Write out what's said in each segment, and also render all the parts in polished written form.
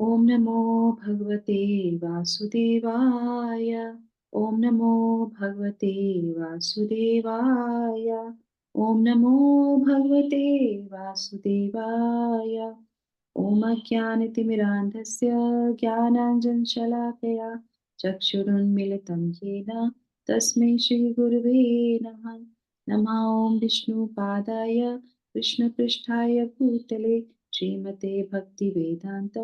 ओम नमो भगवते वासुदेवाय। ओम नमो भगवते वासुदेवाय। ओम नमो भगवते वासुदेवाय। ओम अज्ञानतिमिरान्धस्य ज्ञानाञ्जनशलाकया चक्षुरुन्मीलितं येन तस्मै श्रीगुरुवे नमः। नमः ॐ विष्णुपादाय कृष्णपृष्ठाय भूतले श्रीमते भक्तिवेदान्त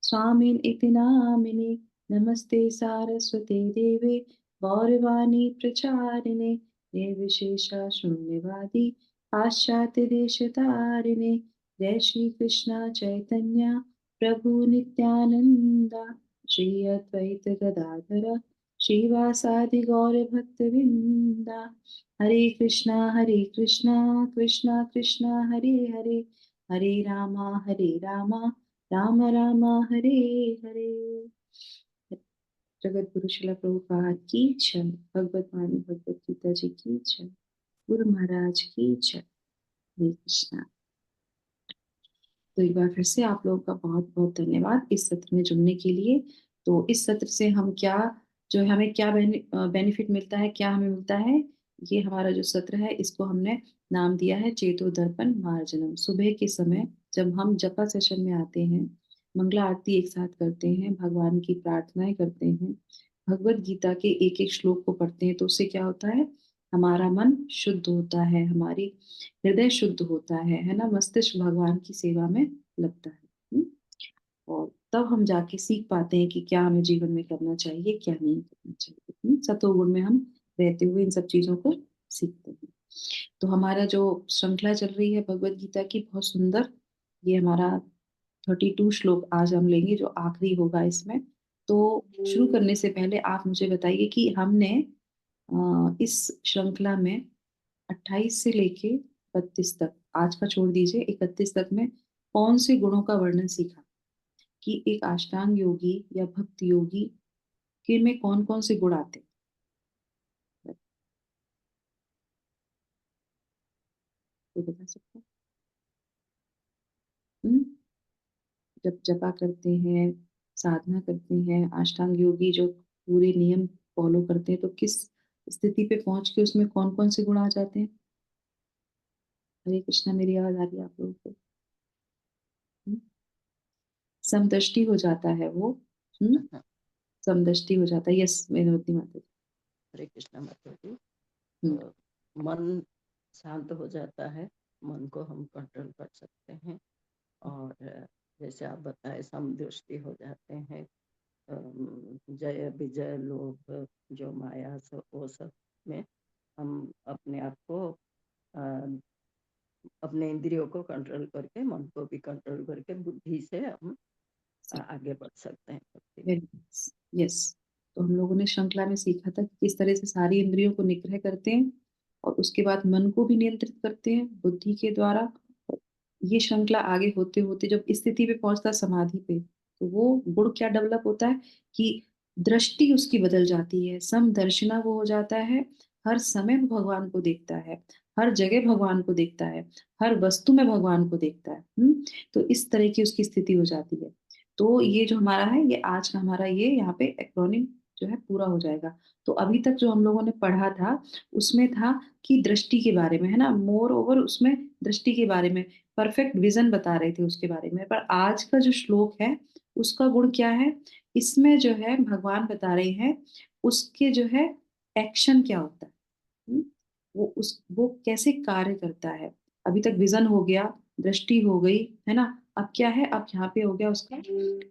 स्वामिन् इति नामिने। नमस्ते सारस्वते देवे गौरवाणी प्रचारिणे निर्विशेष शून्यवादी पाश्चात्यदेशतारिणे। जय श्री कृष्ण चैतन्य प्रभु नित्यानंद श्री अद्वैत गदाधर श्रीवासादि गौर भक्तविंदा। हरे कृष्णा कृष्णा कृष्णा हरे हरे हरे रामा राम राम हरे हरे। जगत गुरु शिला प्रभुपाद की जय। भगवत वाणी भगवत गीता जी की जय। गुरु महाराज की जय। हरे कृष्णा। तो एक बार फिर से आप लोगों का बहुत बहुत धन्यवाद इस सत्र में जुड़ने के लिए। तो इस सत्र से हम क्या, जो है हमें क्या बेनिफिट मिलता है, क्या हमें मिलता है, ये हमारा जो सत्र है इसको हमने नाम दिया है चेतो दर्पण मार्जनम। सुबह के समय जब हम जपा सेशन में आते हैं, मंगला आरती एक साथ करते हैं, भगवान की प्रार्थनाएं करते हैं, भगवत गीता के एक एक श्लोक को पढ़ते हैं, तो उससे क्या होता है, हमारा मन शुद्ध होता है, हमारी हृदय शुद्ध होता है ना, मस्तिष्क भगवान की सेवा में लगता है। और तब हम जाके सीख पाते हैं कि क्या हमें जीवन में करना चाहिए, क्या नहीं करना चाहिए। सतोगुण में हम रहते हुए इन सब चीजों को सीखते हैं। तो हमारा जो श्रृंखला चल रही है भगवत गीता की, बहुत सुंदर, ये हमारा 32 श्लोक आज हम लेंगे जो आखिरी होगा इसमें। तो शुरू करने से पहले आप मुझे बताइए कि हमने इस श्रृंखला में 28 से लेके 32 तक, आज का छोड़ दीजिए, 31 तक में कौन से गुणों का वर्णन सीखा, कि एक अष्टांग योगी या भक्त योगी के में कौन कौन से गुण आते हैं? कोई बता सकता है? हम्म? जब जपा करते हैं, साधना करते हैं, अष्टांग योगी जो पूरे नियम फॉलो करते हैं, तो किस स्थिति पे पहुंच के उसमें कौन कौन से गुण आ जाते हैं? हरे कृष्णा, मेरी आवाज आ रही है आप लोगों को? हम्म? समदृष्टि हो जाता है वो। हम्म? हाँ, समदृष्टि हो जाता है। यस मेरी माता हरे कृष्णा माता जी। जी। तो मन शांत हो जाता है, मन को हम कंट्रोल कर सकते हैं। और जैसे आप बताए, समदृष्टि हो जाते हैं। जय विजय लोभ जो माया सब, वो सब में हम अपने आप को अ, अपने इंद्रियों को कंट्रोल करके, मन को भी कंट्रोल करके बुद्धि से हम आगे बढ़ सकते हैं भक्ति में। यस। तो हम लोगों ने श्रृंखला में सीखा था कि किस तरह से सारी इंद्रियों को निग्रह करते हैं और उसके बाद मन को भी नियंत्रित करते हैं बुद्धि के द्वारा। ये श्रृंखला आगे होते होते जब इस स्थिति पे पहुंचता है समाधि पे, तो वो गुण क्या डेवलप होता है कि दृष्टि उसकी बदल जाती है, समदर्शिना वो हो जाता है। हर समय वो भगवान को देखता है, हर जगह भगवान को देखता है, हर वस्तु में भगवान को देखता है। तो इस तरह की उसकी स्थिति हो जाती है। तो ये जो हमारा है, ये आज का हमारा ये यहाँ पे एक्रोनिम जो है पूरा हो जाएगा। तो अभी तक जो हम लोगों ने पढ़ा था उसमें था कि दृष्टि के बारे में, है ना, मोर ओवर उसमें दृष्टि के बारे में परफेक्ट विजन बता रहे थे उसके बारे में। पर आज का जो श्लोक है उसका गुण क्या है, इसमें जो है भगवान बता रहे हैं उसके जो है एक्शन क्या होता है। हम्म? वो कैसे कार्य करता है। अभी तक विजन हो गया, दृष्टि हो गई, है ना, अब क्या है, अब यहाँ पे हो गया उसका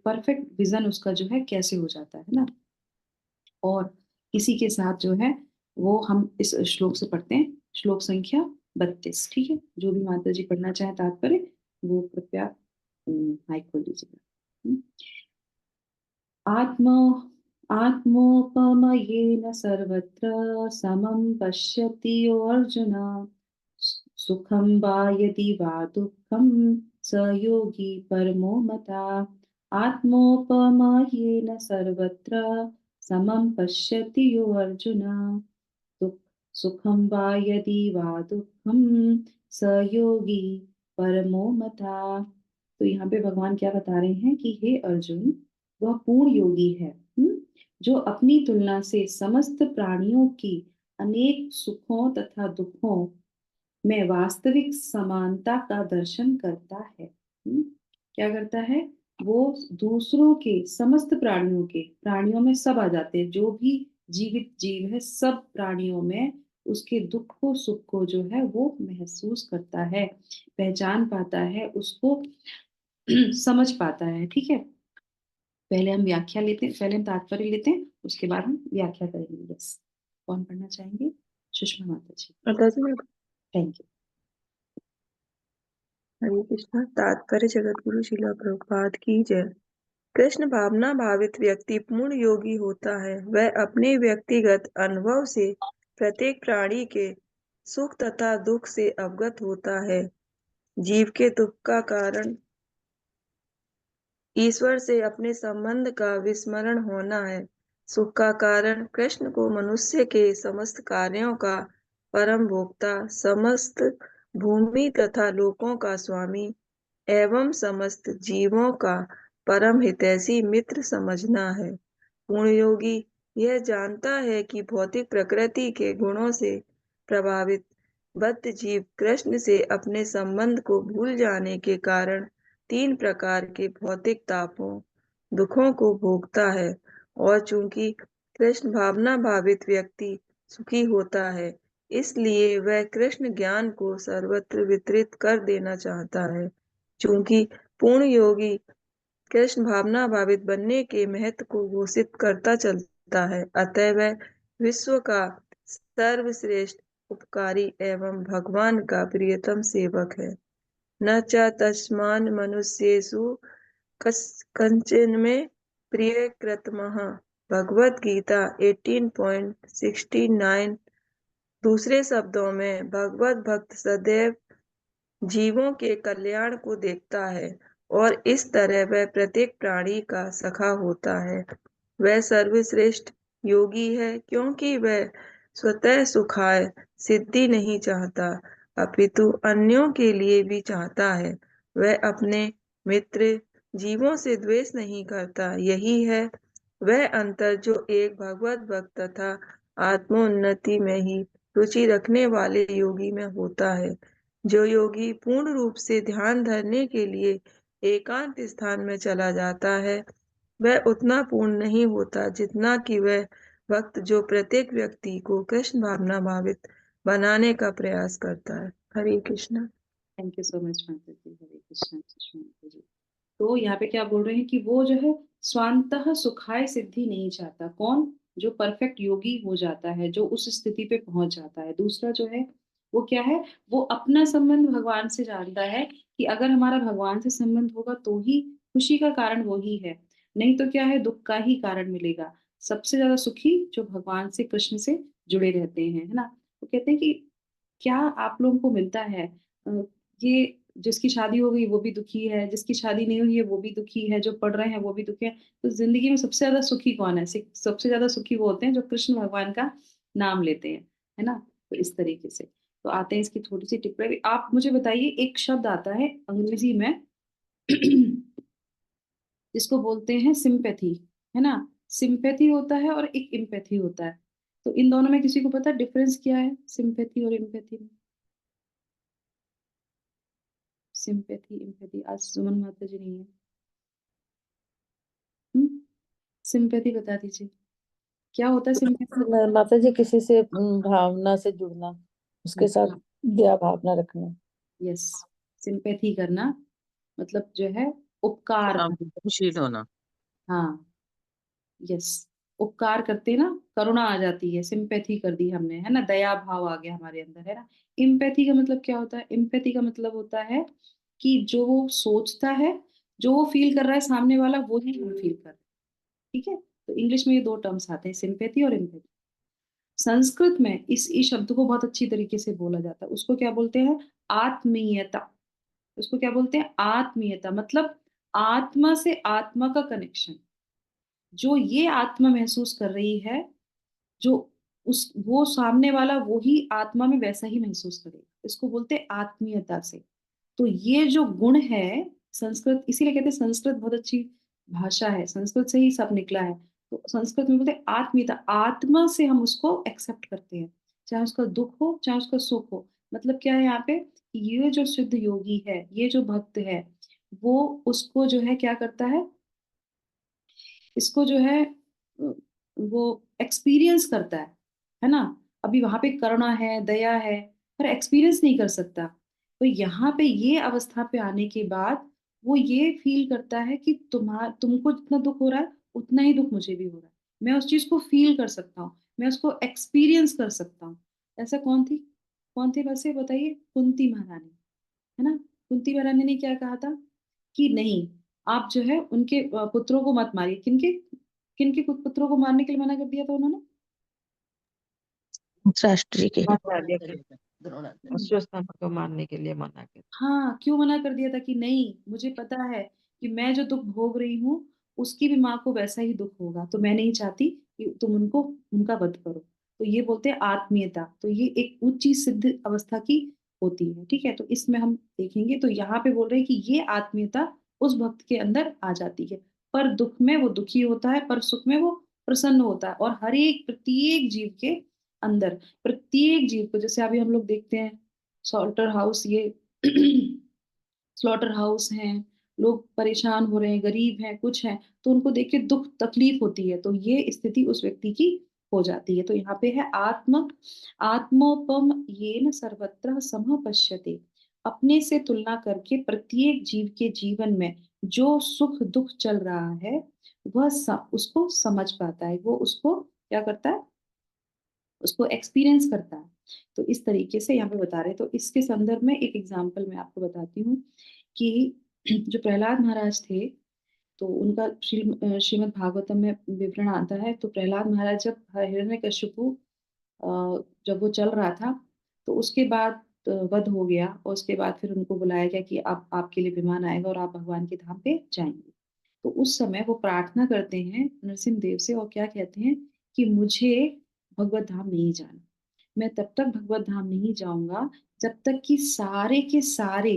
परफेक्ट विजन, उसका जो है कैसे हो जाता है ना। और इसी के साथ जो है वो हम इस श्लोक से पढ़ते हैं, श्लोक संख्या 32। ठीक है, जो भी माता जी पढ़ना चाहे तात्पर्य वो कृपया माइक खोल लीजिएगा। हम्म? आत्मा आत्मोपमयेन सर्वत्र समं पश्यति यो अर्जुन। सुखं वा यदि वा दुःखं स योगी परमो मता। आत्मोपमयेन सर्वत्र समं पश्यति यो अर्जुन। दुख सुखं वा यदि वा दुःखं स योगी परमो मता। तो यहाँ पे भगवान क्या बता रहे हैं कि हे अर्जुन, वह पूर्ण योगी है, जो अपनी तुलना से समस्त प्राणियों की अनेक सुखों तथा दुखों में वास्तविक समानता का दर्शन करता है। क्या करता है? वो दूसरों के, समस्त प्राणियों में सब आ जाते हैं, जो भी जीवित जीव है सब प्राणियों में उसके दुख को सुख को जो है वो महसूस करता है, पहचान पाता है, उसको समझ पाता है। ठीक है, पहले हम व्याख्या लेते हैं, पहले हम तात्पर्य लेते हैं, उसके बाद हम व्याख्या करेंगे। यस, कौन पढ़ना चाहेंगे? सुषमा माता जी। माता जी, थैंक यू। हरे कृष्णा। तात्पर्य जगतगुरु श्रील प्रभुपाद की जय। कृष्ण भावना भावित व्यक्ति पूर्ण योगी होता है। वह अपने व्यक्तिगत अनुभव से प्रत्येक प्राणी के सुख तथा दुख से अवगत होता है। जीव के दुख का कारण ईश्वर से अपने संबंध का विस्मरण होना है। सुख का कारण कृष्ण को मनुष्य के समस्त कार्यों का परम भोक्ता, समस्त भूमि तथा लोकों का स्वामी एवं समस्त जीवों का परम हितैषी मित्र समझना है। पूर्ण योगी यह जानता है कि भौतिक प्रकृति के गुणों से प्रभावित बद्ध जीव कृष्ण से अपने संबंध को भूल जाने के कारण 3 प्रकार के भौतिक तापों, दुखों को भोगता है, और चूंकि कृष्ण भावना भावित व्यक्ति सुखी होता है, इसलिए वह कृष्ण ज्ञान को सर्वत्र वितरित कर देना चाहता है। चूंकि पूर्ण योगी कृष्ण भावना भावित बनने के महत्व को घोषित करता चलता है, अतः वह विश्व का सर्वश्रेष्ठ उपकारी एवं भगवान का प्रियतम सेवक है। न च तस्मान मनुष्येषु कंचन प्रिय कृतमः। भगवत गीता 18.69। दूसरे शब्दों में भगवत भक्त सदैव जीवों के कल्याण को देखता है और इस तरह वह प्रत्येक प्राणी का सखा होता है। वह सर्वश्रेष्ठ योगी है क्योंकि वह स्वतः सुखाय सिद्धि नहीं चाहता, अपितु अन्यों के लिए भी चाहता है। वह अपने मित्र जीवों से द्वेष नहीं करता। यही है वह अंतर जो एक भगवत भक्त तथा आत्मोन्नति में ही रुचि रखने वाले योगी में होता है। जो योगी पूर्ण रूप से ध्यान धरने के लिए एकांत स्थान में चला जाता है, वह उतना पूर्ण नहीं होता जितना कि वह भक्त जो प्रत्येक व्यक्ति को कृष्ण भावना भावित बनाने का प्रयास करता है। Hare Krishna. Thank you so much माता जी। हरे कृष्णा सुषमा माता जी। तो यहाँ पे क्या बोल रहे हैं कि वो जो है स्वांतः सुखाय सिद्धि नहीं चाहता। कौन? जो परफेक्ट योगी हो जाता है, जो उस स्थिति पे पहुंच जाता है। दूसरा जो है वो क्या है? वो अपना संबंध भगवान से जानता है कि अगर हमारा भगवान से संबंध होगा तो ही खुशी का कारण वो ही है, नहीं तो क्या है, दुख का ही कारण मिलेगा। सबसे ज्यादा सुखी जो भगवान से, कृष्ण से जुड़े रहते हैं, है ना। वो कहते हैं कि क्या आप लोगों को मिलता है? ये जिसकी शादी हो गई वो भी दुखी है, जिसकी शादी नहीं हुई है वो भी दुखी है, जो पढ़ रहे हैं वो भी दुखी है। तो जिंदगी में सबसे ज्यादा सुखी कौन है? सबसे ज्यादा सुखी वो होते हैं जो कृष्ण भगवान का नाम लेते हैं, है ना। तो इस तरीके से तो आते हैं इसकी थोड़ी सी टिप्पणी। आप मुझे बताइए, एक शब्द आता है अंग्रेजी में जिसको बोलते हैं सिंपैथी, है ना। सिंपैथी होता है और एक इम्पैथी होता है। तो इन दोनों में किसी को पता डिफरेंस क्या है, सिंपैथी और इम्पैथी में? सिंपैथी इम्पैथी, आज सुमन माता जी नहीं है। सिंपैथी बता दीजिए, क्या होता है सिंपैथी? माता जी, किसी से भावना से जुड़ना, उसके साथ दया भावना रखना। यस, सिंपैथी करना मतलब जो है उपकार करना। संवेदनशील होना। हाँ, यस, उपकार करते ना, करुणा आ जाती है, सिंपैथी कर दी हमने, है ना, दया भाव आ गया हमारे अंदर, है ना। इम्पैथी का मतलब क्या होता है? इम्पैथी का मतलब होता है कि जो वो सोचता है, जो वो फील कर रहा है सामने वाला, वो ही हम फील कर रहे हैं। ठीक है, तो इंग्लिश में ये दो टर्म्स आते हैं, सिंपैथी और इम्पैथी। संस्कृत में इस शब्द को बहुत अच्छी तरीके से बोला जाता है। उसको क्या बोलते हैं? आत्मीयता। उसको क्या बोलते हैं? आत्मीयता, मतलब आत्मा से आत्मा का कनेक्शन। जो ये आत्मा महसूस कर रही है, जो उस वो सामने वाला वो ही आत्मा में वैसा ही महसूस करेगा। इसको बोलते हैं आत्मीयता से। तो ये जो गुण है संस्कृत इसीलिए कहते हैं संस्कृत बहुत अच्छी भाषा है, संस्कृत से ही सब निकला है। तो संस्कृत में बोलते हैं आत्मीयता, आत्मा से हम उसको एक्सेप्ट करते हैं, चाहे उसका दुख हो चाहे उसका सुख हो। मतलब क्या है यहाँ पे, ये जो सिद्ध योगी है, ये जो भक्त है, वो उसको जो है क्या करता है, इसको जो है वो एक्सपीरियंस करता है ना। अभी वहां पे करुणा है, दया है, पर एक्सपीरियंस नहीं कर सकता। तो यहाँ पे ये अवस्था पे आने के बाद वो ये फील करता है कि तुमको जितना दुख हो रहा है उतना ही दुख मुझे भी हो रहा है, मैं उस चीज को फील कर सकता हूँ, मैं उसको एक्सपीरियंस कर सकता हूँ। ऐसा कौन थी वैसे बताइए, कुंती महारानी, है ना। कुंती महारानी ने क्या कहा था कि नहीं, आप जो है उनके पुत्रों को मत मारिए। किनके किनके पुत्रों को मारने के लिए मना कर दिया था उन्होंने? राष्ट्रीय के आचार्य के द्रोणाचार्य। अश्वत्थामा को मारने के लिए मना कर। हाँ, क्यों मना कर दिया था कि नहीं, मुझे पता है कि मैं जो दुख भोग रही हूँ उसकी भी माँ को वैसा ही दुख होगा, तो मैं नहीं चाहती कि तुम उनको उनका वध करो। तो ये बोलते हैं आत्मीयता, तो ये एक ऊंची सिद्ध अवस्था की होती है, ठीक है। तो इसमें हम देखेंगे, तो यहाँ पे बोल रहे हैं कि ये आत्मीयता उस भक्त के अंदर आ जाती है। पर दुख में वो दुखी होता है, पर सुख में वो प्रसन्न होता है। और हर एक प्रत्येक जीव के अंदर, प्रत्येक जीव को, जैसे अभी हम लोग देखते हैं सॉल्टर हाउस, ये स्लॉटर हाउस हैं, लोग परेशान हो रहे हैं, गरीब हैं, कुछ हैं, तो उनको देख के दुख तकलीफ होती है, तो ये स्थिति उस व्यक्ति की हो जाती है। तो यहाँ पे है आत्मोपम येन सर्वत्र समः पश्यते, अपने से तुलना करके प्रत्येक जीव के जीवन में जो सुख दुख चल रहा है वह उसको समझ पाता है, वो उसको क्या करता है, उसको एक्सपीरियंस करता है। तो इस तरीके से यहाँ पे बता रहे हैं। तो इसके संदर्भ में एक एग्जाम्पल मैं आपको बताती हूँ कि जो प्रहलाद महाराज थे, तो उनका श्रीमद् भागवतम में विवरण आता है। तो प्रहलाद महाराज जब हिरण्यकशिपु जब वो चल रहा था, तो उसके बाद वध हो गया, और उसके बाद फिर उनको बुलाया गया कि आप आपके लिए विमान आएगा और आप भगवान के धाम पे जाएंगे। तो उस समय वो प्रार्थना करते हैं नरसिंह देव से, और क्या कहते हैं कि मुझे भगवत धाम नहीं जाना, मैं तब तक भगवत धाम नहीं जाऊंगा जब तक कि सारे के सारे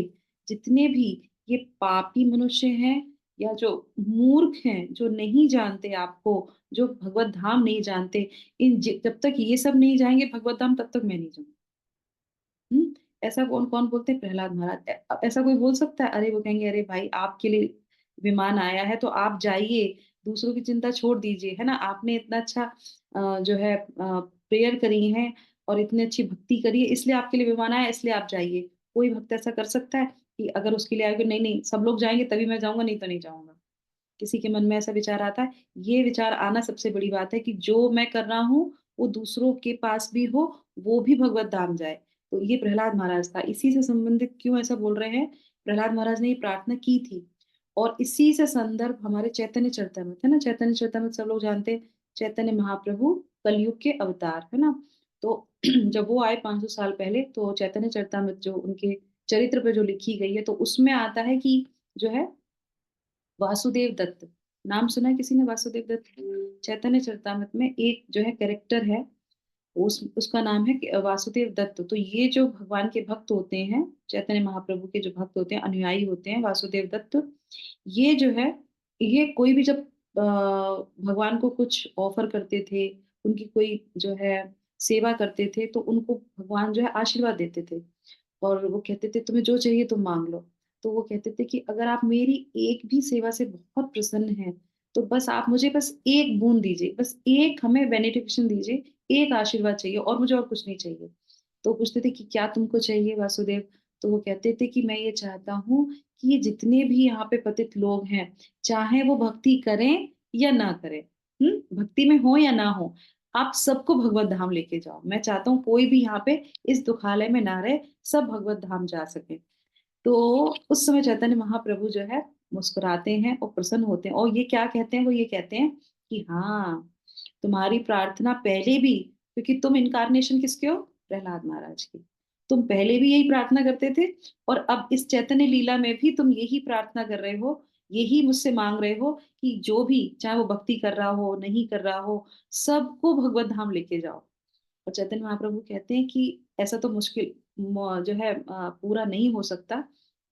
जितने भी ये पापी मनुष्य हैं या जो मूर्ख हैं, जो नहीं जानते आपको, जो भगवत धाम नहीं जानते, जब तक ये सब नहीं जाएंगे भगवत धाम, तब तक मैं नहीं जाऊंगा। ऐसा कौन कौन बोलते हैं? प्रहलाद महाराज। ऐसा कोई बोल सकता है? अरे वो कहेंगे अरे भाई आपके लिए विमान आया है तो आप जाइए, दूसरों की चिंता छोड़ दीजिए, है ना। आपने इतना अच्छा जो है प्रेयर करी है और इतनी अच्छी भक्ति करी है, इसलिए आपके लिए विमान आया, इसलिए आप जाइए। कोई भक्त ऐसा कर सकता है कि अगर उसके लिए आगे नहीं नहीं सब लोग जाएंगे तभी मैं जाऊंगा, नहीं तो नहीं जाऊंगा? किसी के मन में ऐसा विचार आता है? ये विचार आना सबसे बड़ी बात है कि जो मैं कर रहा हूँ वो दूसरों के पास भी हो, वो भी भगवत धाम जाए। तो ये प्रहलाद महाराज था। इसी से संबंधित क्यों ऐसा बोल रहे हैं, प्रहलाद महाराज ने ये प्रार्थना की थी। और इसी से संदर्भ हमारे चैतन्य चरितामृत है ना, चैतन्य चरितामृत सब लोग जानते हैं, चैतन्य महाप्रभु कलयुग के अवतार, है ना। तो जब वो आए 500 साल पहले, तो चैतन्य चरितामृत जो उनके चरित्र पे जो लिखी गई है, तो उसमें आता है कि जो है वासुदेव दत्त, नाम सुना है किसी ने वासुदेव दत्त? चैतन्य चरितामृत में एक जो है कैरेक्टर है, उसका नाम है वासुदेव दत्त। तो ये जो भगवान के भक्त होते हैं, चैतन्य महाप्रभु के जो भक्त होते हैं, अनुयायी होते हैं, वासुदेव दत्त, ये जो है, ये कोई भी जब भगवान को कुछ ऑफर करते थे, उनकी कोई जो है सेवा करते थे, तो उनको भगवान जो है आशीर्वाद देते थे। और वो कहते थे तुम्हें जो चाहिए तुम मांग लो। तो वो कहते थे कि अगर आप मेरी एक भी सेवा से बहुत प्रसन्न हैं, तो बस आप मुझे बस एक बूंद दीजिए, बस एक हमें बेनिफिकेशन दीजिए, एक आशीर्वाद चाहिए, और मुझे और कुछ नहीं चाहिए। तो पूछते थे कि क्या तुमको चाहिए वासुदेव? तो वो कहते थे कि मैं ये चाहता हूँ कि ये जितने भी यहाँ पे पतित लोग हैं, चाहे वो भक्ति करें या ना करें, भक्ति में हो या ना हो, आप सबको भगवत धाम लेके जाओ। मैं चाहता हूँ कोई भी यहाँ पे इस दुखालय में ना रहे, सब भगवत धाम जा सके। तो उस समय चैतन्य महाप्रभु जो है मुस्कुराते हैं और प्रसन्न होते हैं, और ये क्या कहते हैं, वो ये कहते हैं कि हाँ, तुम्हारी प्रार्थना पहले भी, क्योंकि तुम इनकारनेशन किसके हो? प्रहलाद महाराज की। तुम पहले भी यही प्रार्थना करते थे, और अब इस चैतन्य लीला में भी तुम यही प्रार्थना कर रहे हो, यही मुझसे मांग रहे हो कि जो भी, चाहे वो भक्ति कर रहा हो नहीं कर रहा हो, सबको भगवत धाम लेके जाओ। और चैतन्य महाप्रभु कहते हैं कि ऐसा तो मुश्किल जो है पूरा नहीं हो सकता,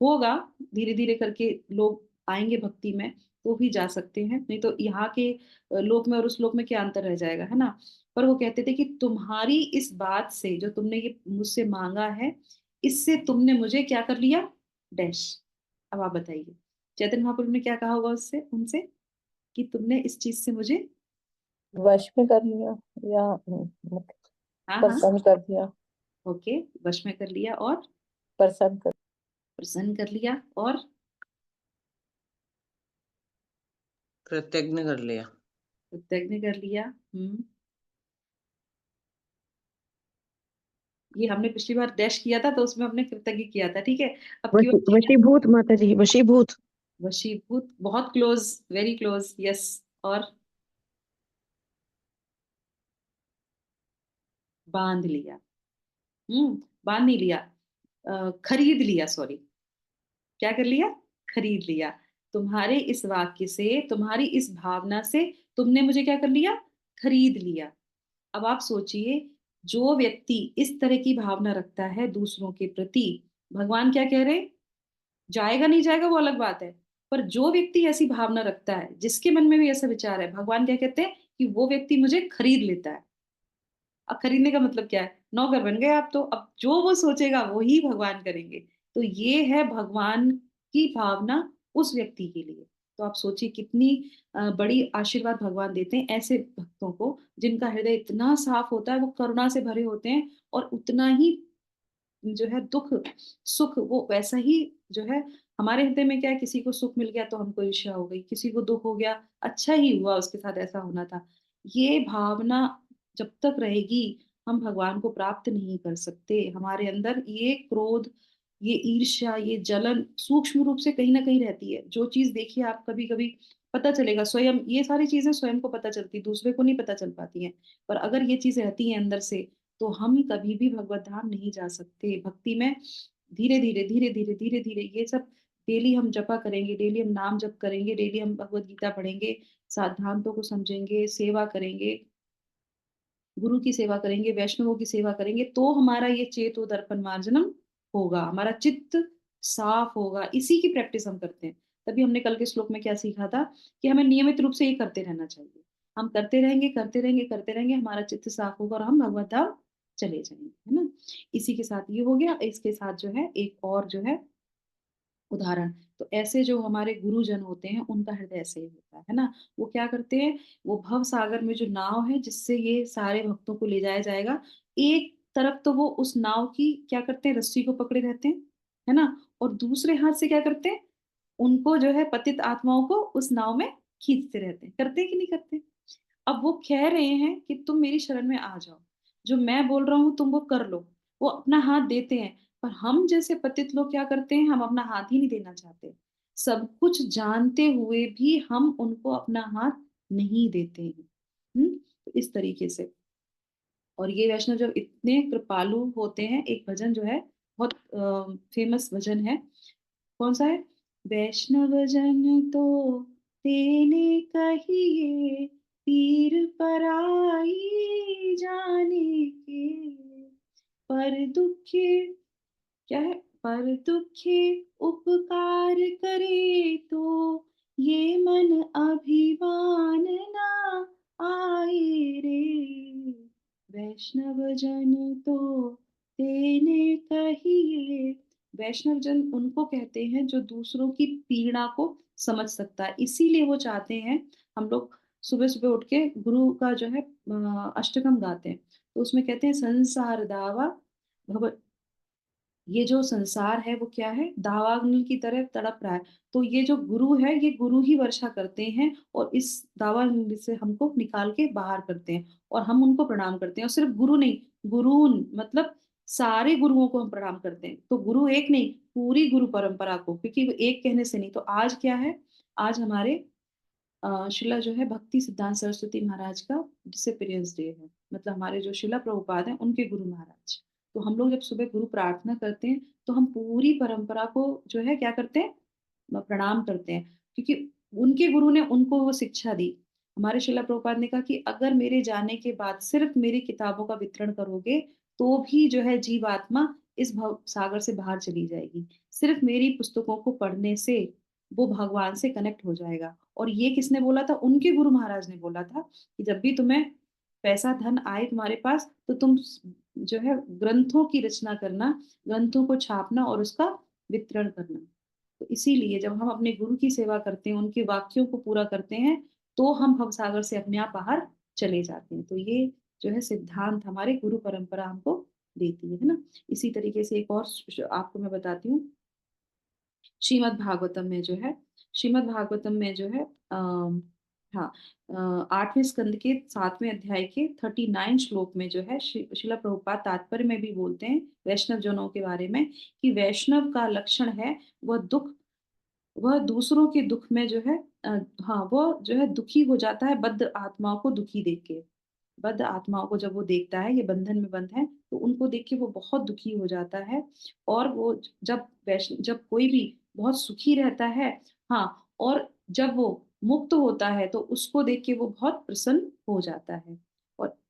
होगा, धीरे धीरे करके लोग आएंगे भक्ति में तो भी जा सकते हैं, नहीं तो यहाँ के लोक में और उस लोक में क्या अंतर रह जाएगा, है ना। पर वो कहते थे कि तुम्हारी इस बात से, जो तुमने ये मुझसे मांगा है, इससे तुमने मुझे क्या कर लिया, डैश। अब आप बताइए चैतन्य महाप्रभु ने क्या कहा होगा उससे, उनसे, कि तुमने इस चीज से मुझे, वश में कर लिया या हाँ हाँ, प्रसन्न कर दिया। ओके, वश में कर लिया और प्रसन्न कर प्रसन्न कर लिया और कृतज्ञ कर लिया। कृतज्ञ कर लिया। ये हमने पिछली बार डैश किया था तो उसमें हमने कृतज्ञ किया था, ठीक है। अब की बार वशीभूत माता जी, वशीभूत। वशीभूत, बहुत क्लोज, वेरी क्लोज, यस। और बांध लिया, बांध नहीं लिया, खरीद लिया, सॉरी, क्या कर लिया, खरीद लिया। तुम्हारे इस वाक्य से, तुम्हारी इस भावना से तुमने मुझे क्या कर लिया, खरीद लिया। अब आप सोचिए, जो व्यक्ति इस तरह की भावना रखता है दूसरों के प्रति, भगवान क्या कह रहे हैं, जाएगा नहीं जाएगा वो अलग बात है, पर जो व्यक्ति ऐसी भावना रखता है, जिसके मन में भी ऐसा विचार है, भगवान क्या कहते हैं कि वो व्यक्ति मुझे खरीद लेता है। अब खरीदने का मतलब क्या है, नौकर बन गए आप तो, अब जो वो सोचेगा वो ही भगवान करेंगे। तो ये है भगवान की भावना उस व्यक्ति के लिए। तो आप सोचिए कितनी बड़ी आशीर्वाद भगवान देते हैं ऐसे भक्तों को, जिनका हृदय इतना साफ होता है, वो करुणा से भरे होते हैं, और उतना ही जो है दुख सुख वो वैसा ही जो है। हमारे हृदय में क्या है, किसी को सुख मिल गया तो हमको ईर्ष्या हो गई, किसी को दुख हो गया, अच्छा ही हुआ उसके साथ ऐसा होना था। ये भावना जब तक रहेगी, हम भगवान को प्राप्त नहीं कर सकते। हमारे अंदर ये क्रोध, ये ईर्ष्या, ये जलन सूक्ष्म रूप से कहीं ना कहीं रहती है। जो चीज देखिए आप, कभी कभी पता चलेगा, स्वयं ये सारी चीजें स्वयं को पता चलती, दूसरे को नहीं पता चल पाती हैं। पर अगर ये चीज रहती है अंदर से, तो हम कभी भी भगवत धाम नहीं जा सकते। भक्ति में धीरे धीरे धीरे धीरे धीरे धीरे ये सब, डेली हम जपा करेंगे, डेली हम नाम जप करेंगे, डेली हम भगवत गीता पढ़ेंगे, सिद्धांतों को समझेंगे, सेवा करेंगे, गुरु की सेवा करेंगे, वैष्णवों की सेवा करेंगे, तो हमारा ये चेतो दर्पण मार्जनम होगा, हमारा चित्त साफ होगा। इसी की प्रैक्टिस हम करते हैं। तभी हमने कल के श्लोक में क्या सीखा था, कि हमें नियमित रूप से ये करते रहना चाहिए। हम करते रहेंगे करते रहेंगे करते रहेंगे, हमारा चित्त साफ होगा और हम भगवत धाम चले जाएंगे, है ना। इसी के साथ ये हो गया। इसके साथ जो है एक और जो है उदाहरण, तो ऐसे जो हमारे गुरुजन होते हैं उनका हृदय ऐसे ही होता है ना। वो क्या करते हैं, वो भव सागर में जो नाव है जिससे ये सारे भक्तों को ले जाया जाएगा, एक तरफ तो वो उस नाव की क्या करते हैं, रस्सी को पकड़े रहते हैं, है ना, और दूसरे हाथ से क्या करते हैं, उनको जो है पतित आत्माओं को उस नाव में खींचते रहते हैं। करते हैं कि नहीं करते। अब वो कह रहे हैं कि तुम मेरी शरण में आ जाओ, जो मैं बोल रहा हूँ तुम वो कर लो। वो अपना हाथ देते हैं, पर हम जैसे पतित लोग क्या करते हैं, हम अपना हाथ ही नहीं देना चाहते। सब कुछ जानते हुए भी हम उनको अपना हाथ नहीं देते हैं। तो इस तरीके से। और ये वैष्णव जब इतने कृपालु होते हैं, एक भजन जो है बहुत फेमस भजन है, कौन सा है, वैष्णव जन तो तेने कहिए, पीर पराई जाने के, पर दुखे, क्या है, पर दुखे उपकार करे तो, ये मन अभिमान ना आए रे, वैष्णव जन तो तेने कहिए। वैष्णव जन उनको कहते हैं जो दूसरों की पीड़ा को समझ सकता है। इसीलिए वो चाहते हैं, हम लोग सुबह सुबह उठ के गुरु का जो है अष्टकम गाते हैं, तो उसमें कहते हैं संसार दावा भव, ये जो संसार है वो क्या है, दावाग्नि की तरह तड़प रहा है। तो ये जो गुरु है, ये गुरु ही वर्षा करते हैं और इस दावाग्नि से हमको निकाल के बाहर करते हैं, और हम उनको प्रणाम करते हैं। और सिर्फ गुरु नहीं, गुरून मतलब सारे गुरुओं को हम प्रणाम करते हैं। तो गुरु एक नहीं, पूरी गुरु परंपरा को, क्योंकि वो एक कहने से नहीं। तो आज क्या है, आज हमारे शिला जो है भक्ति सिद्धांत सरस्वती महाराज का डिसअपीयरेंस डे है। मतलब हमारे जो शिला प्रभुपाद हैं उनके गुरु महाराज। तो हम लोग जब सुबह गुरु प्रार्थना करते हैं, तो हम पूरी परंपरा को जो है क्या करते हैं, प्रणाम करते हैं, क्योंकि उनके गुरु ने उनको वो शिक्षा दी। हमारे शिला प्रभुपाद ने कहा कि अगर मेरे जाने के बाद सिर्फ मेरी किताबों का वितरण करोगे, तो भी जो है जीवात्मा इस भव सागर से बाहर चली जाएगी। सिर्फ मेरी पुस्तकों को पढ़ने से वो भगवान से कनेक्ट हो जाएगा। और ये किसने बोला था? उनके गुरु महाराज ने बोला था कि जब भी तुम्हें पैसा धन आए तुम्हारे पास, तो तुम जो है ग्रंथों की रचना करना, ग्रंथों को छापना और उसका वितरण करना। तो इसीलिए जब हम अपने गुरु की सेवा करते हैं, उनके वाक्यों को पूरा करते हैं, तो हम भवसागर से अपने आप बाहर चले जाते हैं। तो ये जो है सिद्धांत हमारे गुरु परंपरा हमको देती है ना। इसी तरीके से एक और आपको मैं बताती हूँ। श्रीमद् भागवतम में जो है, श्रीमद् भागवतम में जो है हाँ, 8वें स्कंद के 7वें अध्याय के 39 श्लोक में जो है शिला प्रभुपाद तात्पर्य में भी बोलते हैं वैष्णव जनों के बारे में, कि वैष्णव का लक्षण है वह दूसरों के दुख में जो है हाँ, वो जो है दुखी हो जाता है बद्ध आत्माओं को दुखी देख के। बद्ध आत्माओं को जब वो देखता है ये बंधन में बंद है, तो उनको देख के वो बहुत दुखी हो जाता है। और वो जब कोई भी बहुत सुखी रहता है, हाँ, और जब वो मुक्त होता है तो उसको देख के वो बहुत प्रसन्न हो जाता है।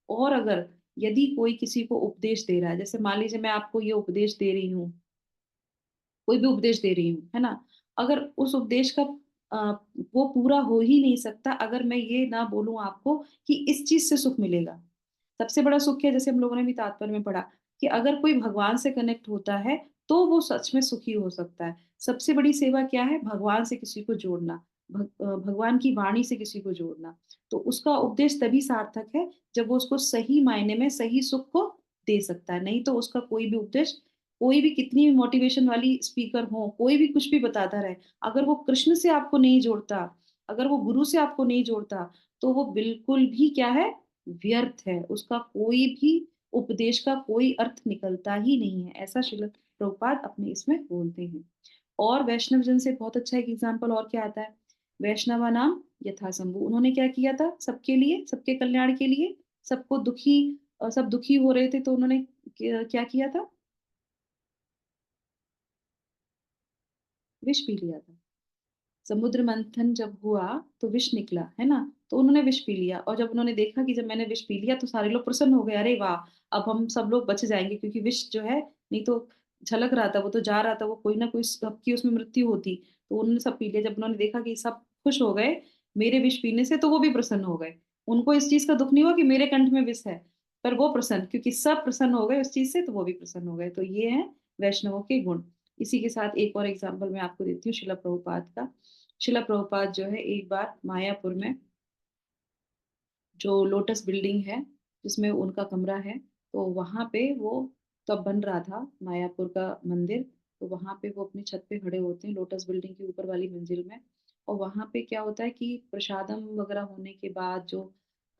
और अगर यदि कोई किसी को उपदेश दे रहा है, जैसे मान लीजिए मैं आपको ये उपदेश दे रही हूँ, कोई भी उपदेश दे रही हूँ, है ना? अगर उस उपदेश का वो पूरा हो ही नहीं सकता अगर मैं ये ना बोलूँ आपको कि इस चीज़ से सुख मिलेगा। सबसे बड़ा सुख क्या है? जैसे हम लोगों ने भी तात्पर्य में पढ़ा कि अगर कोई भगवान से कनेक्ट होता है, तो वो सच में सुखी हो सकता है। सबसे बड़ी सेवा क्या है? भगवान से किसी को जोड़ना, भगवान की वाणी से किसी को जोड़ना। तो उसका उपदेश तभी सार्थक है, जब वो उसको सही मायने में सही सुख को दे सकता है। नहीं तो उसका कोई भी उपदेश, कोई भी कितनी भी मोटिवेशन वाली स्पीकर हो, कोई भी कुछ भी बताता रहे, अगर वो कृष्ण से आपको नहीं जोड़ता, अगर वो गुरु से आपको नहीं जोड़ता, तो वो बिल्कुल भी क्या है? व्यर्थ है। उसका कोई भी उपदेश का कोई अर्थ निकलता ही नहीं है। ऐसा श्रील प्रभुपाद अपने इसमें बोलते हैं। और वैष्णव जन से बहुत अच्छा एक एग्जाम्पल और क्या आता है? वैष्णवा नाम यथा शंभु, उन्होंने क्या किया था सबके लिए, सबके कल्याण के लिए? सबको दुखी, सब दुखी हो रहे थे तो उन्होंने क्या किया था? विष पी लिया था। समुद्र मंथन जब हुआ तो विष निकला, है ना? तो उन्होंने विष पी लिया, और जब उन्होंने देखा कि जब मैंने विष पी लिया तो सारे लोग प्रसन्न हो गए, अरे वाह, अब हम सब लोग बच जाएंगे, क्योंकि विष जो है, नहीं तो छलक रहा था, वो तो जा रहा था, वो कोई ना कोई सबकी उसमें मृत्यु होती। तो उन्होंने सब पी लिया। जब उन्होंने देखा कि सब खुश हो गए मेरे विष पीने से, तो वो भी प्रसन्न हो गए। उनको इस चीज का दुख नहीं हुआ कि मेरे कंठ में विष है, पर वो प्रसन्न, क्योंकि सब प्रसन्न हो गए उस चीज से, तो वो भी प्रसन्न हो गए। तो ये है वैष्णवों के गुण। इसी के साथ एक और एग्जाम्पल मैं आपको देती हूँ शिला प्रभुपाद का। शिला प्रभुपाद जो है एक बार मायापुर में जो लोटस बिल्डिंग है, जिसमें उनका कमरा है, तो वहां पे वो तब बन रहा था मायापुर का मंदिर। तो वहां पे वो अपनी छत पे खड़े होते हैं लोटस बिल्डिंग की ऊपर वाली मंजिल में। और वहां पे क्या होता है कि प्रसादम वगैरह होने के बाद जो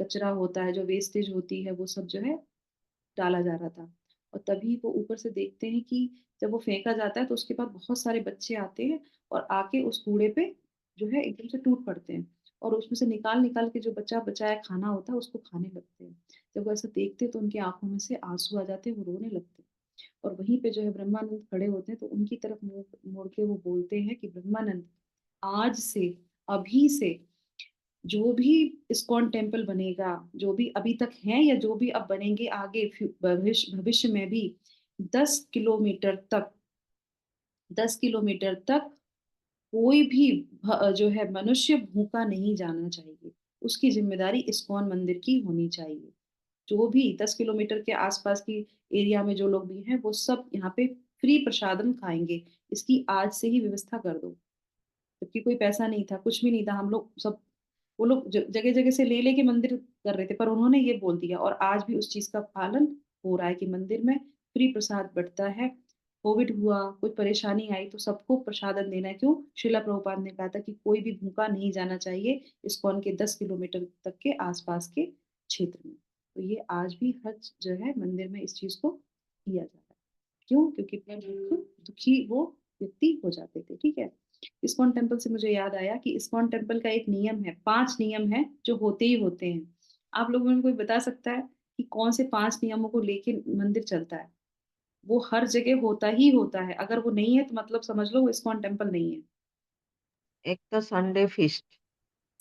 कचरा होता है, जो वेस्टेज होती है, वो सब जो है डाला जा रहा था। और तभी वो ऊपर से देखते हैं कि जब वो फेंका जाता है तो उसके बाद बहुत सारे बच्चे आते हैं और आके उस कूड़े पे जो है एकदम से टूट पड़ते हैं, और उसमें से निकाल निकाल के जो बचा बचाया खाना होता है उसको खाने लगते हैं। जब वो ऐसा देखते हैं तो उनकी आंखों में से आंसू आ जाते हैं, वो रोने लगते हैं। और वहीं पे जो है ब्रह्मानंद खड़े होते हैं, तो उनकी तरफ मुंह मोड़ के वो बोलते हैं कि ब्रह्मानंद, आज से, अभी से जो भी इस्कॉन टेम्पल बनेगा, जो भी अभी तक है या जो भी अब बनेंगे आगे भविष्य भविष्य में भी, 10 किलोमीटर तक, 10 किलोमीटर तक कोई भी जो है मनुष्य भूखा नहीं जाना चाहिए। उसकी जिम्मेदारी इस्कॉन मंदिर की होनी चाहिए। जो भी 10 किलोमीटर के आसपास की एरिया में जो लोग भी हैं, वो सब यहाँ पे फ्री प्रसादम खाएंगे। इसकी आज से ही व्यवस्था कर दो। जबकि कोई पैसा नहीं था, कुछ भी नहीं था, हम लोग सब, वो लोग जगह जगह से ले लेके मंदिर कर रहे थे, पर उन्होंने ये बोल दिया। और आज भी उस चीज का पालन हो रहा है कि मंदिर में फ्री प्रसाद बंटता है। कोविड हुआ, कोई परेशानी आई, तो सबको प्रसादन देना है। क्यों? शिला प्रभुपाद ने कहा था कि कोई भी भूखा नहीं जाना चाहिए इस्कॉन के 10 किलोमीटर तक के आसपास के क्षेत्र में। तो ये आज भी हर जो है मंदिर में इस चीज को किया जा रहा है। क्यों? क्योंकि दुखी वो व्यक्ति हो जाते थे। ठीक है। इस्कॉन टेम्पल से मुझे याद आया कि इस्कॉन टेम्पल का एक नियम है, 5 नियम है जो होते ही होते हैं। आप लोगों में कोई बता सकता है कि कौन से 5 नियमों को लेके मंदिर चलता है? वो हर जगह होता ही होता है। अगर वो नहीं है तो मतलब समझ लो वो इस्कॉन टेम्पल नहीं है। एक तो Sunday feast.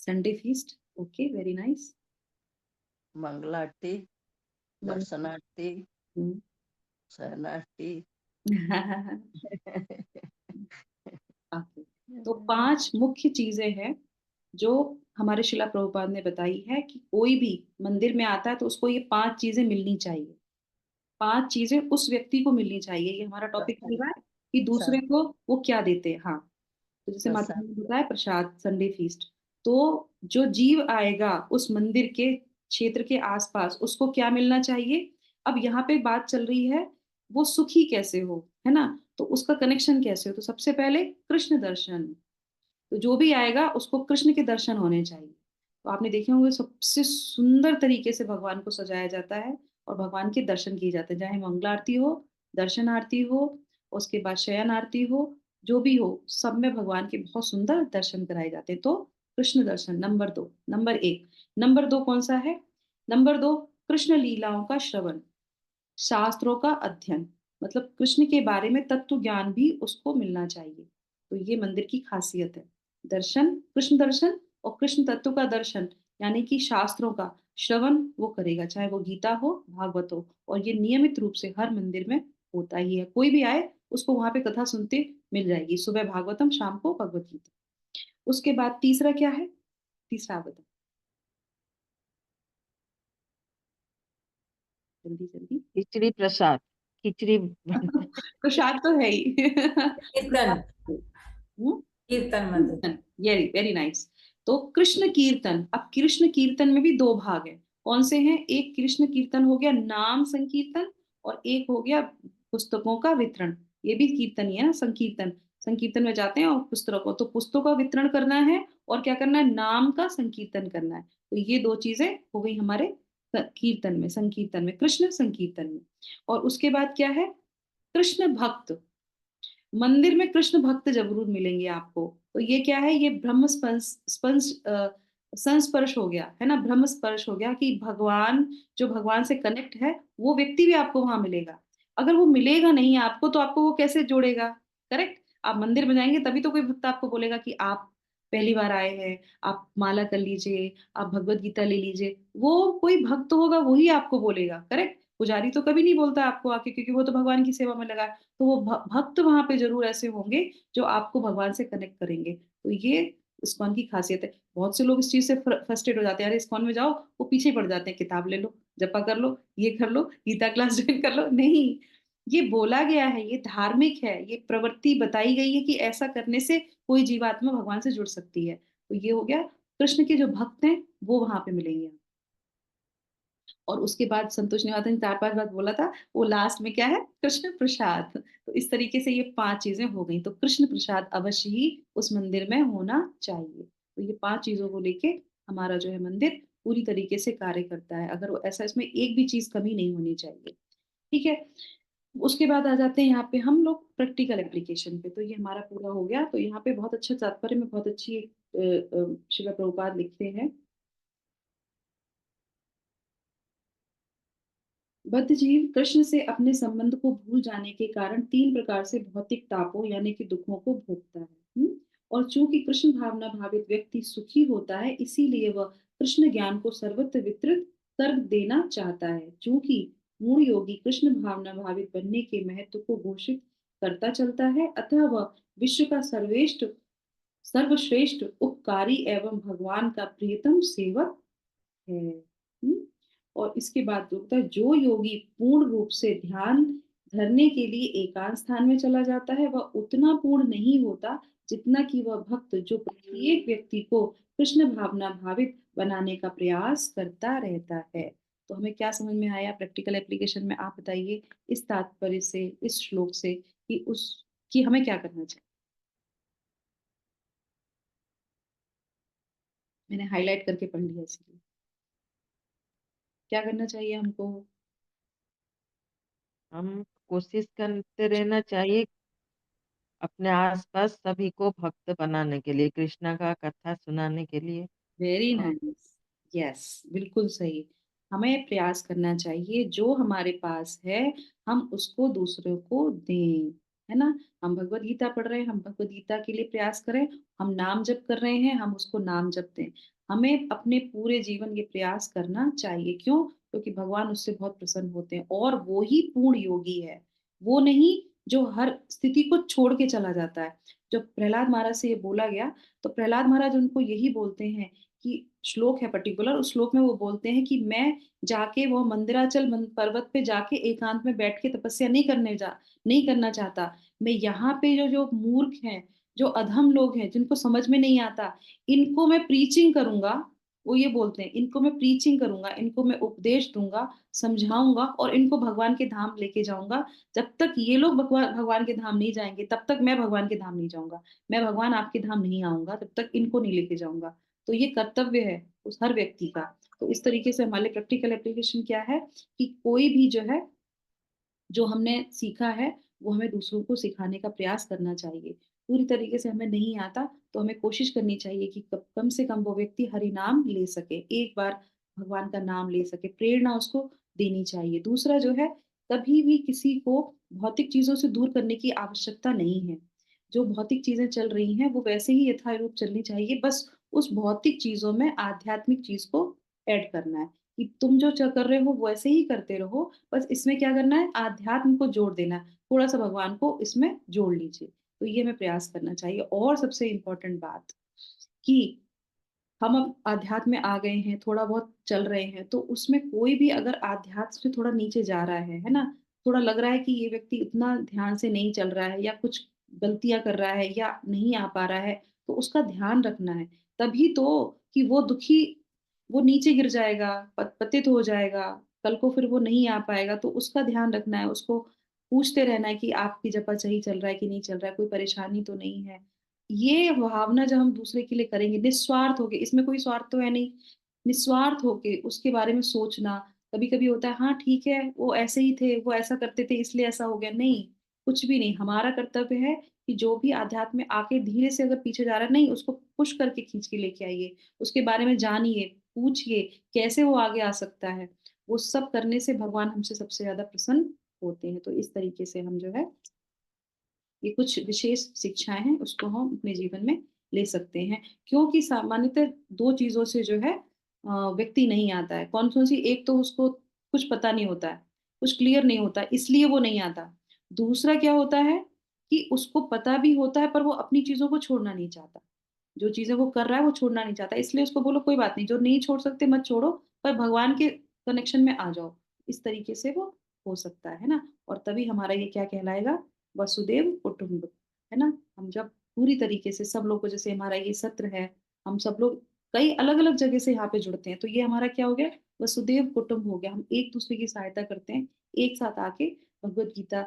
Sunday feast, okay, very nice. मंगलारती, दर्शनार्थी, शरणार्थी, ओके, तो 5 मुख्य चीजें हैं जो हमारे शिला प्रभुपाद ने बताई है कि कोई भी मंदिर में आता है तो उसको ये 5 चीजें मिलनी चाहिए। 5 चीजें उस व्यक्ति को मिलनी चाहिए। ये हमारा टॉपिक चल रहा है कि दूसरे को वो क्या देते हैं। हाँ, तो जैसे माता प्रसाद। जी ने बताया प्रसाद, संडे फीस्ट। तो जो जीव आएगा उस मंदिर के क्षेत्र के आसपास, उसको क्या मिलना चाहिए? अब यहाँ पे बात चल रही है वो सुखी कैसे हो, है ना? तो उसका कनेक्शन कैसे हो? तो सबसे पहले कृष्ण दर्शन। तो जो भी आएगा उसको कृष्ण के दर्शन होने चाहिए। तो आपने देखे होंगे सबसे सुंदर तरीके से भगवान को सजाया जाता है और भगवान के दर्शन किए जाते हैं, चाहे मंगला आरती हो, दर्शन आरती हो, उसके बाद शयन आरती हो, जो भी हो, सब में भगवान के बहुत सुंदर दर्शन कराए जाते हैं। तो कृष्ण दर्शन नंबर 2, नंबर 1। नंबर 2 कौन सा है? नंबर 2, कृष्ण लीलाओं का श्रवण, शास्त्रों का अध्ययन, मतलब कृष्ण के बारे में तत्व ज्ञान भी उसको मिलना चाहिए। तो ये मंदिर की खासियत है। दर्शन, कृष्ण दर्शन और कृष्ण तत्व का दर्शन, यानी कि शास्त्रों का श्रवण वो करेगा, चाहे वो गीता हो, भागवत हो। और ये नियमित रूप से हर मंदिर में होता ही है। कोई भी आए उसको वहां पे कथा सुनते मिल जाएगी, सुबह भागवतम, शाम को भगवत गीता। उसके बाद तीसरा क्या है? तीसरा आप बताओ जल्दी जल्दी। खिचड़ी प्रसाद, खिचड़ी प्रसाद तो है ही। कीर्तन, हम्म, कीर्तन मंदिर। कीर्तन, वेरी वेरी नाइस। तो कृष्ण कीर्तन, अब कृष्ण कीर्तन में भी 2 भाग हैं। कौन से हैं? एक कृष्ण कीर्तन हो गया नाम संकीर्तन, और एक हो गया पुस्तकों का वितरण। ये भी कीर्तन ही है ना, संकीर्तन। संकीर्तन में जाते हैं और पुस्तकों, तो पुस्तकों का वितरण करना है और क्या करना है? नाम का संकीर्तन करना है। तो ये 2 चीजें हो गई हमारे कीर्तन में, संकीर्तन में, कृष्ण संकीर्तन में। और उसके बाद क्या है? कृष्ण भक्त। मंदिर में कृष्ण भक्त जरूर मिलेंगे आपको। तो ये क्या है? ये ब्रह्म संस्पर्श हो गया है ना, ब्रह्म स्पर्श हो गया कि भगवान, जो भगवान से कनेक्ट है वो व्यक्ति भी आपको वहां मिलेगा। अगर वो मिलेगा नहीं आपको तो आपको वो कैसे जोड़ेगा? करेक्ट। आप मंदिर में जाएंगे तभी तो कोई भक्त आपको बोलेगा कि आप पहली बार आए हैं, आप माला कर लीजिए, आप भगवत गीता ले लीजिए। वो कोई भक्त होगा वही आपको बोलेगा। करेक्ट। पुजारी तो कभी नहीं बोलता आपको आके, क्योंकि वो तो भगवान की सेवा में लगा है। तो वो भक्त वहां पे जरूर ऐसे होंगे जो आपको भगवान से कनेक्ट करेंगे। तो ये इस्कॉन की खासियत है। बहुत से लोग इस चीज से फ्रस्ट्रेट हो जाते हैं, अरे इस्कॉन में जाओ, वो पीछे पड़ जाते हैं, किताब ले लो, जपा कर लो, ये कर लो, गीता क्लास ज्वाइन कर लो। नहीं, ये बोला गया है, ये धार्मिक है, ये प्रवृत्ति बताई गई है कि ऐसा करने से कोई जीवात्मा भगवान से जुड़ सकती है। तो ये हो गया, कृष्ण के जो भक्त हैं वो वहां पे मिलेंगे। और उसके बाद संतोष निवातन ने 4-5 बात बोला था, वो लास्ट में क्या है? कृष्ण प्रसाद। तो इस तरीके से ये 5 चीजें हो गई। तो कृष्ण प्रसाद अवश्य ही उस मंदिर में होना चाहिए। तो ये 5 चीजों को लेके हमारा जो है मंदिर पूरी तरीके से कार्य करता है। अगर वो ऐसा, इसमें एक भी चीज कमी नहीं होनी चाहिए। ठीक है। उसके बाद आ जाते हैं यहाँ पे हम लोग प्रैक्टिकल एप्लीकेशन पे। तो ये हमारा पूरा हो गया। तो यहाँ पे बहुत अच्छा तात्पर्य में बहुत अच्छी एक शिला प्रभुपाद लिखते हैं, बद्ध जीव कृष्ण से अपने संबंध को भूल जाने के कारण 3 प्रकार से भौतिक तापों यानी कि दुखों को भोगता है। और चूंकि कृष्ण भावना भावित व्यक्ति सुखी होता है, इसीलिए वह कृष्ण ज्ञान को सर्वत्र वितरित कर देना चाहता है। चूंकि मूढ़ योगी कृष्ण भावना भावित बनने के महत्व को घोषित करता चलता है, अतः वह विश्व का सर्वश्रेष्ठ उपकारी एवं भगवान का प्रियतम सेवक है। और इसके बाद जो होता है, जो योगी पूर्ण रूप से ध्यान धरने के लिए एकांत स्थान में चला जाता है, वह उतना पूर्ण नहीं होता जितना कि वह भक्त जो प्रत्येक व्यक्ति को कृष्ण भावना भावित बनाने का प्रयास करता रहता है। तो हमें क्या समझ में आया प्रैक्टिकल एप्लीकेशन में? आप बताइए इस तात्पर्य से, इस श्लोक से, कि उस कि हमें क्या करना चाहिए। मैंने हाईलाइट करके पढ़ लिया, इसलिए क्या करना चाहिए हमको? हम कोशिश करते रहना चाहिए अपने आसपास सभी को भक्त बनाने के लिए, कृष्णा का कथा सुनाने के लिए। वेरी और नाइस। यस, बिल्कुल सही। हमें प्रयास करना चाहिए जो हमारे पास है हम उसको दूसरों को दें, है ना? हम भगवत गीता पढ़ रहे हैं, हम भगवत गीता के लिए प्रयास करें। हम नाम जप कर रहे हैं, हम उसको नाम जप दें। हमें अपने पूरे जीवन ये प्रयास करना चाहिए। क्यों? क्योंकि भगवान उससे बहुत प्रसन्न होते हैं और वो ही पूर्ण योगी है। वो नहीं जो हर स्थिति को छोड़ के चला जाता है। जब प्रहलाद महाराज से ये बोला गया तो प्रहलाद महाराज उनको यही बोलते हैं कि श्लोक है पर्टिकुलर, उस श्लोक में वो बोलते हैं कि मैं जाके वो मंदिराचल पर्वत पे जाके एकांत में बैठ के तपस्या नहीं करना चाहता। मैं यहाँ पे जो जो मूर्ख हैं, जो अधम लोग हैं, जिनको समझ में नहीं आता, इनको मैं प्रीचिंग करूंगा। वो ये बोलते हैं, इनको मैं प्रीचिंग करूंगा, इनको मैं उपदेश दूंगा, समझाऊंगा और इनको भगवान के धाम लेके जाऊंगा। जब तक ये लोग भगवान भगवान के धाम नहीं जाएंगे तब तक मैं भगवान के धाम नहीं जाऊंगा। मैं भगवान आपके धाम नहीं आऊंगा तब तक इनको नहीं लेके जाऊंगा। तो ये कर्तव्य है उस हर व्यक्ति का। तो इस तरीके से हमारे प्रैक्टिकल एप्लीकेशन क्या है कि कोई भी जो है, जो हमने सीखा है वो हमें दूसरों को सिखाने का प्रयास करना चाहिए। पूरी तरीके से हमें नहीं आता तो हमें कोशिश करनी चाहिए कि कम से कम वो व्यक्ति हरि नाम ले सके, एक बार भगवान का नाम ले सके, प्रेरणा उसको देनी चाहिए। दूसरा जो है, कभी भी किसी को भौतिक चीजों से दूर करने की आवश्यकता नहीं है। जो भौतिक चीजें चल रही हैं वो वैसे ही यथारूप चलनी चाहिए, बस उस भौतिक चीजों में आध्यात्मिक चीज को ऐड करना है कि तुम जो कर रहे हो वैसे ही करते रहो, बस इसमें क्या करना है, आध्यात्म को जोड़ देना है, थोड़ा सा भगवान को इसमें जोड़ लीजिए। तो ये हमें प्रयास करना चाहिए। और सबसे इम्पोर्टेंट बात कि हम अब आध्यात्म में आ गए हैं, थोड़ा बहुत चल रहे हैं, तो उसमें कोई भी अगर आध्यात्म से थोड़ा नीचे जा रहा है ना, थोड़ा लग रहा है कि ये व्यक्ति उतना ध्यान से नहीं चल रहा है या कुछ गलतियां कर रहा है या नहीं आ पा रहा है, तो उसका ध्यान रखना है। तभी तो कि वो दुखी, वो नीचे गिर जाएगा, पतित हो जाएगा, कल को फिर वो नहीं आ पाएगा। तो उसका ध्यान रखना है, उसको पूछते रहना है कि आपकी जपा सही चल रहा है कि नहीं चल रहा है, कोई परेशानी तो नहीं है। ये भावना जब हम दूसरे के लिए करेंगे निस्वार्थ होके, इसमें कोई स्वार्थ तो है नहीं, निस्वार्थ होके उसके बारे में सोचना। कभी कभी होता है हाँ ठीक है वो ऐसे ही थे, वो ऐसा करते थे इसलिए ऐसा हो गया, नहीं, कुछ भी नहीं। हमारा कर्तव्य है कि जो भी आध्यात्म में आके धीरे से अगर पीछे जा रहा है, नहीं, उसको पुश करके खींच के लेके आइए, उसके बारे में जानिए, पूछिए कैसे वो आगे आ सकता है। वो सब करने से भगवान हमसे सबसे ज्यादा प्रसन्न होते हैं। तो इस तरीके से हम जो है, ये कुछ विशेष शिक्षाएं हैं, उसको हम अपने जीवन में ले सकते हैं। क्योंकि सामान्यतः दो चीजों से जो है व्यक्ति नहीं आता है। कौन कौन सी? एक तो उसको कुछ पता नहीं होता है, कुछ क्लियर नहीं होता है, इसलिए वो नहीं आता। दूसरा क्या होता है कि उसको पता भी होता है पर वो अपनी चीजों को छोड़ना नहीं चाहता। जो चीजें वो कर रहा है वो छोड़ना नहीं चाहता, इसलिए उसको बोलो कोई बात नहीं, जो नहीं छोड़ सकते मत छोड़ो, पर भगवान के कनेक्शन में आ जाओ। इस तरीके से वो हो सकता है ना। और तभी हमारा ये क्या कहलाएगा, वसुदेव कुटुंब, है ना। हम जब पूरी तरीके से सब लोग को, जैसे हमारा ये सत्र है, हम सब लोग कई अलग अलग जगह से यहाँ पे जुड़ते हैं, तो ये हमारा क्या हो गया, वसुदेव कुटुंब हो गया। हम एक दूसरे की सहायता करते हैं, एक साथ आके भगवत गीता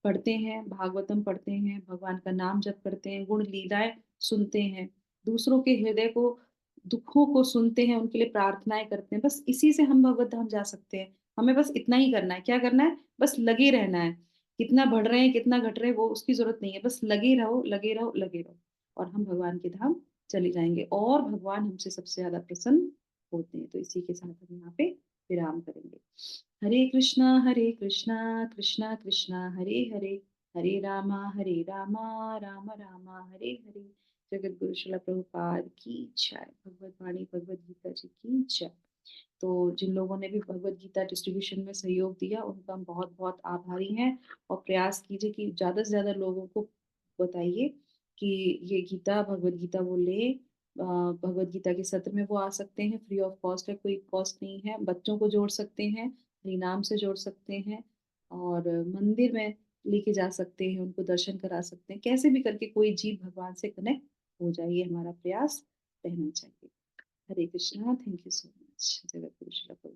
पढ़ते हैं, भागवतम पढ़ते हैं, भगवान का नाम जप करते हैं, गुण लीलाएं सुनते हैं, दूसरों के हृदय को, दुखों को सुनते हैं, उनके लिए प्रार्थनाएं करते हैं। बस इसी से हम भगवत धाम जा सकते हैं। हमें बस इतना ही करना है। क्या करना है? बस लगे रहना है। कितना बढ़ रहे हैं कितना घट रहे हैं वो उसकी जरूरत नहीं है, बस लगे रहो लगे रहो लगे रहो, और हम भगवान के धाम चले जाएंगे और भगवान हमसे सबसे ज्यादा प्रसन्न होते हैं। तो इसी के साथ हम यहाँ पे विराम करेंगे। हरे कृष्णा कृष्णा कृष्णा हरे हरे, हरे रामा राम रामा हरे हरे। जगत गुरु श्रील प्रभुपाद की जय। भगवत वाणी भगवत गीता जी की जय। तो जिन लोगों ने भी भगवत गीता डिस्ट्रीब्यूशन में सहयोग दिया उनका हम बहुत बहुत आभारी हैं। और प्रयास कीजिए कि ज्यादा से ज्यादा लोगों को बताइए कि ये गीता भगवत गीता वो ले। भगवत गीता के सत्र में वो आ सकते हैं, फ्री ऑफ कॉस्ट है, कोई कॉस्ट नहीं है। बच्चों को जोड़ सकते हैं, हरि नाम से जोड़ सकते हैं, और मंदिर में लेके जा सकते हैं, उनको दर्शन करा सकते हैं। कैसे भी करके कोई जीव भगवान से कनेक्ट हो जाए, ये हमारा प्रयास रहना चाहिए। Hare Krishna. Thank you so much. Jagat Guru Srila Prabhupada.